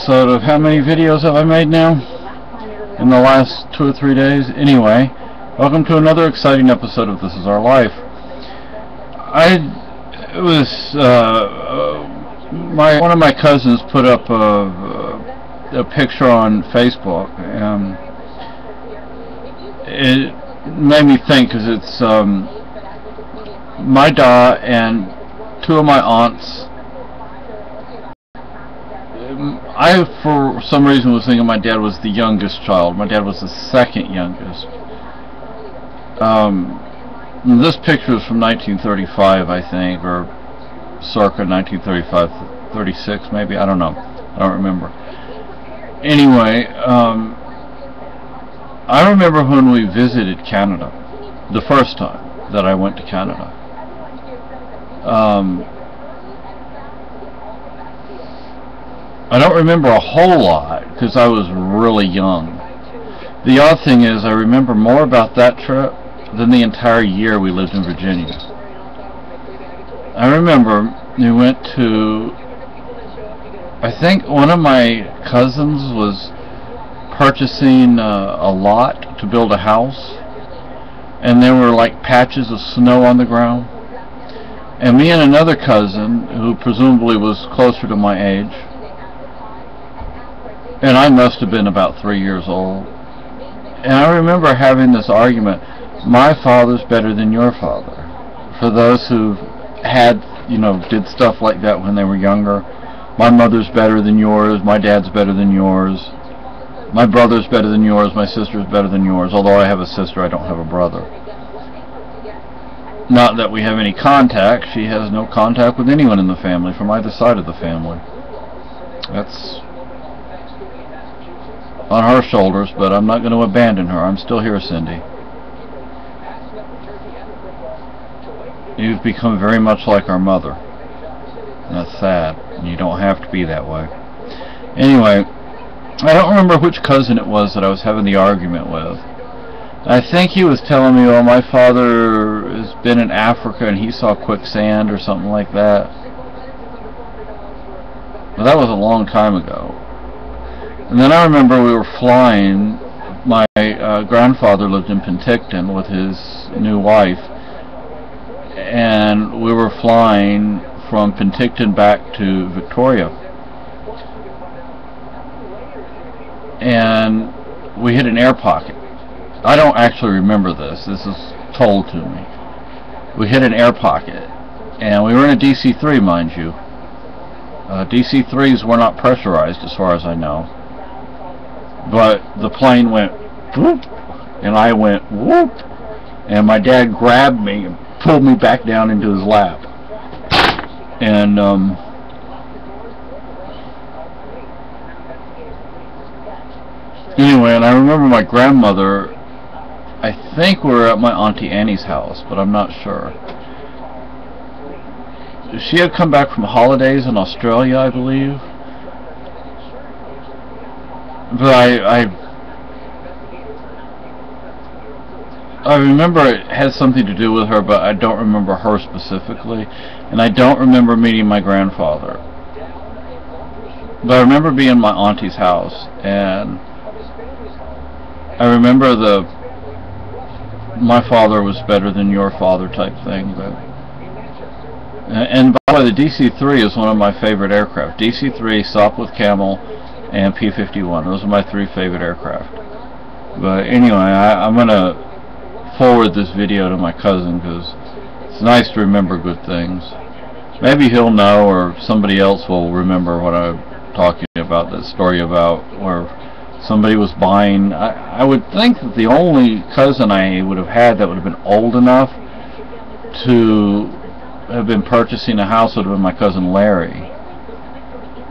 So of how many videos have I made now in the last 2 or 3 days? Anyway, welcome to another exciting episode of This Is Our Life. One of my cousins put up a picture on Facebook, and it made me think, because it's my da and two of my aunts. I, for some reason, was thinking my dad was the youngest child. My dad was the second youngest. This picture is from 1935, I think, or circa 1935, 36 maybe. I don't know. I don't remember. Anyway, I remember when we visited Canada, the first time that I went to Canada. I don't remember a whole lot because I was really young. The odd thing is I remember more about that trip than the entire year we lived in Virginia. I remember we went to, I think one of my cousins was purchasing a lot to build a house, and there were like patches of snow on the ground, and me and another cousin, who presumably was closer to my age, and I must have been about 3 years old, and I remember having this argument: my father's better than your father. For those who had, did stuff like that when they were younger, my mother's better than yours, my dad's better than yours, my brother's better than yours, my sister's better than yours. Although I have a sister, I don't have a brother. Not that we have any contact. She has no contact with anyone in the family from either side of the family. That's on her shoulders, but I'm not going to abandon her. I'm still here, Cindy. You've become very much like our mother. And that's sad. And you don't have to be that way. Anyway, I don't remember which cousin it was that I was having the argument with. I think he was telling me, my father has been in Africa and he saw quicksand or something like that. Well, that was a long time ago. And then I remember we were flying. My grandfather lived in Penticton with his new wife, and we were flying from Penticton back to Victoria, and we hit an air pocket. I don't actually remember this. This is told to me. We hit an air pocket, and we were in a DC-3, mind you. DC-3s were not pressurized, as far as I know. But the plane went whoop, and I went whoop, and my dad grabbed me and pulled me back down into his lap. And anyway, and I remember my grandmother, I think we were at my Auntie Annie's house, but I'm not sure. She had come back from holidays in Australia, I believe. But I remember it had something to do with her, but I don't remember her specifically. And I don't remember meeting my grandfather. But I remember being in my auntie's house, and I remember my father was better than your father type thing. And by the way, the DC-3 is one of my favorite aircraft. DC-3, Sopwith Camel, and P-51. Those are my 3 favorite aircraft. But anyway, I'm going to forward this video to my cousin, because it's nice to remember good things. Maybe he'll know, or somebody else will remember what I'm talking about, that story about where somebody was buying. I would think that the only cousin I would have had that would have been old enough to have been purchasing a house would have been my cousin Larry.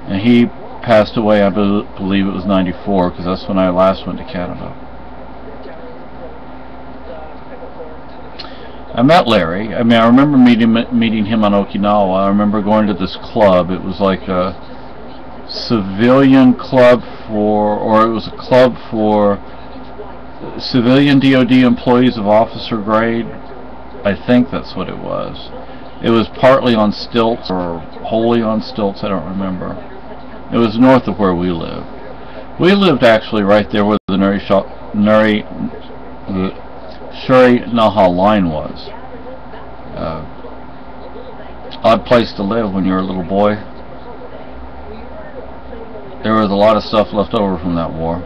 And he passed away, I believe it was 94, because that's when I last went to Canada. I met Larry. I mean, I remember meeting him on Okinawa. I remember going to this club. It was like a civilian club or it was a club for civilian DOD employees of officer grade. I think that's what it was. It was partly on stilts or wholly on stilts, I don't remember. It was north of where we lived. We lived actually right there where the Shuri-Naha line was. Odd place to live when you were a little boy. There was a lot of stuff left over from that war.